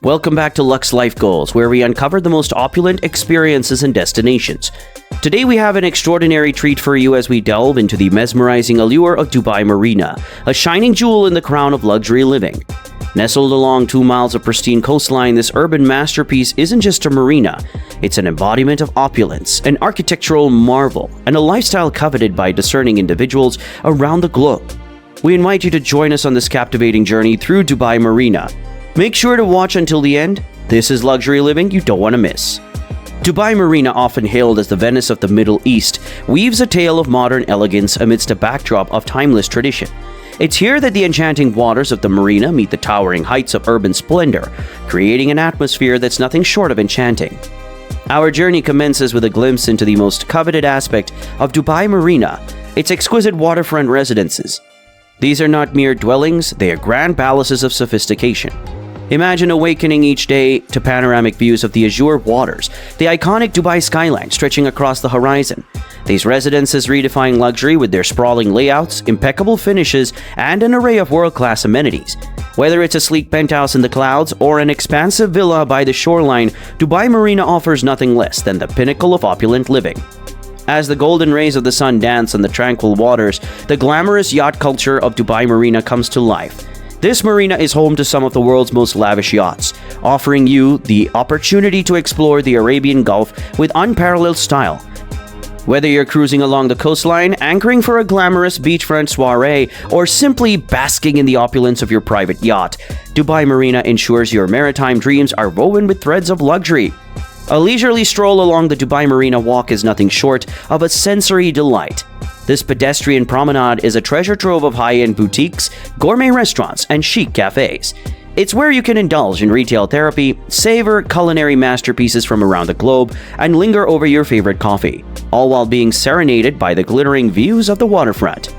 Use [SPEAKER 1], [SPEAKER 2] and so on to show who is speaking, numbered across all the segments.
[SPEAKER 1] Welcome back to Lux Life Goals, where we uncover the most opulent experiences and destinations. Today we have an extraordinary treat for you as we delve into the mesmerizing allure of Dubai Marina, a shining jewel in the crown of luxury living. Nestled along 2 miles of pristine coastline, this urban masterpiece isn't just a marina. It's an embodiment of opulence, an architectural marvel, and a lifestyle coveted by discerning individuals around the globe. We invite you to join us on this captivating journey through Dubai Marina. Make sure to watch until the end. This is luxury living you don't want to miss. Dubai Marina, often hailed as the Venice of the Middle East, weaves a tale of modern elegance amidst a backdrop of timeless tradition. It's here that the enchanting waters of the marina meet the towering heights of urban splendor, creating an atmosphere that's nothing short of enchanting. Our journey commences with a glimpse into the most coveted aspect of Dubai Marina, its exquisite waterfront residences. These are not mere dwellings, they are grand palaces of sophistication. Imagine awakening each day to panoramic views of the azure waters, the iconic Dubai skyline stretching across the horizon. These residences redefine luxury with their sprawling layouts, impeccable finishes, and an array of world-class amenities. Whether it's a sleek penthouse in the clouds or an expansive villa by the shoreline, Dubai Marina offers nothing less than the pinnacle of opulent living. As the golden rays of the sun dance on the tranquil waters, the glamorous yacht culture of Dubai Marina comes to life. This marina is home to some of the world's most lavish yachts, offering you the opportunity to explore the Arabian Gulf with unparalleled style. Whether you're cruising along the coastline, anchoring for a glamorous beachfront soiree, or simply basking in the opulence of your private yacht, Dubai Marina ensures your maritime dreams are woven with threads of luxury. A leisurely stroll along the Dubai Marina walk is nothing short of a sensory delight. This pedestrian promenade is a treasure trove of high-end boutiques, gourmet restaurants, and chic cafes. It's where you can indulge in retail therapy, savor culinary masterpieces from around the globe, and linger over your favorite coffee, all while being serenaded by the glittering views of the waterfront.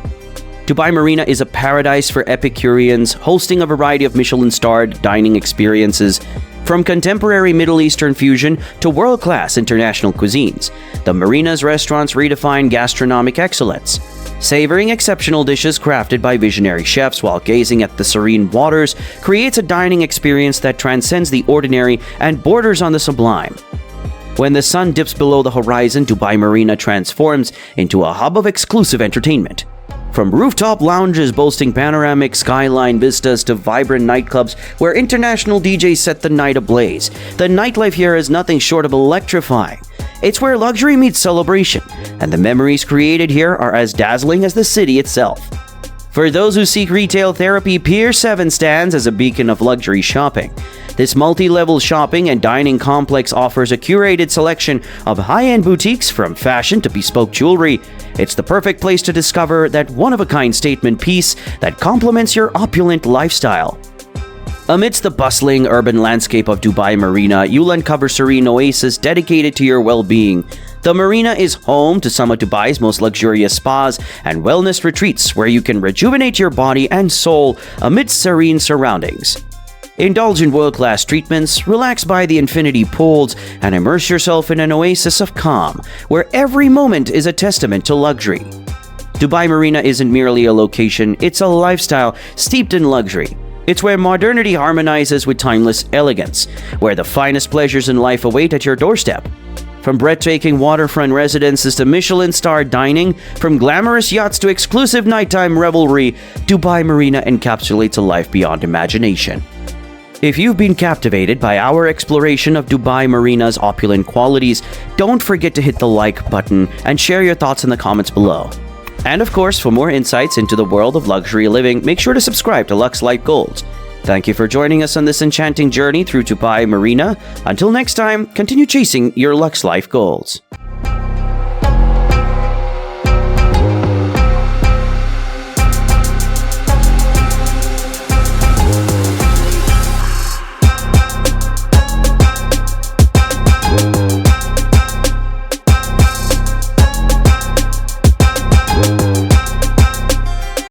[SPEAKER 1] Dubai Marina is a paradise for Epicureans, hosting a variety of Michelin-starred dining experiences. From contemporary Middle Eastern fusion to world-class international cuisines, the marina's restaurants redefine gastronomic excellence. Savoring exceptional dishes crafted by visionary chefs while gazing at the serene waters creates a dining experience that transcends the ordinary and borders on the sublime. When the sun dips below the horizon, Dubai Marina transforms into a hub of exclusive entertainment. From rooftop lounges boasting panoramic skyline vistas to vibrant nightclubs where international DJs set the night ablaze, the nightlife here is nothing short of electrifying. It's where luxury meets celebration, and the memories created here are as dazzling as the city itself. For those who seek retail therapy, Pier 7 stands as a beacon of luxury shopping. This multi-level shopping and dining complex offers a curated selection of high-end boutiques from fashion to bespoke jewelry. It's the perfect place to discover that one-of-a-kind statement piece that complements your opulent lifestyle. Amidst the bustling urban landscape of Dubai Marina, you'll uncover serene oases dedicated to your well-being. The marina is home to some of Dubai's most luxurious spas and wellness retreats where you can rejuvenate your body and soul amidst serene surroundings. Indulge in world-class treatments, relax by the infinity pools, and immerse yourself in an oasis of calm, where every moment is a testament to luxury. Dubai Marina isn't merely a location, it's a lifestyle steeped in luxury. It's where modernity harmonizes with timeless elegance, where the finest pleasures in life await at your doorstep. From breathtaking waterfront residences to Michelin-starred dining, from glamorous yachts to exclusive nighttime revelry, Dubai Marina encapsulates a life beyond imagination. If you've been captivated by our exploration of Dubai Marina's opulent qualities, don't forget to hit the like button and share your thoughts in the comments below. And of course, for more insights into the world of luxury living, make sure to subscribe to Lux Life Goals. Thank you for joining us on this enchanting journey through Dubai Marina. Until next time, continue chasing your Lux Life Goals.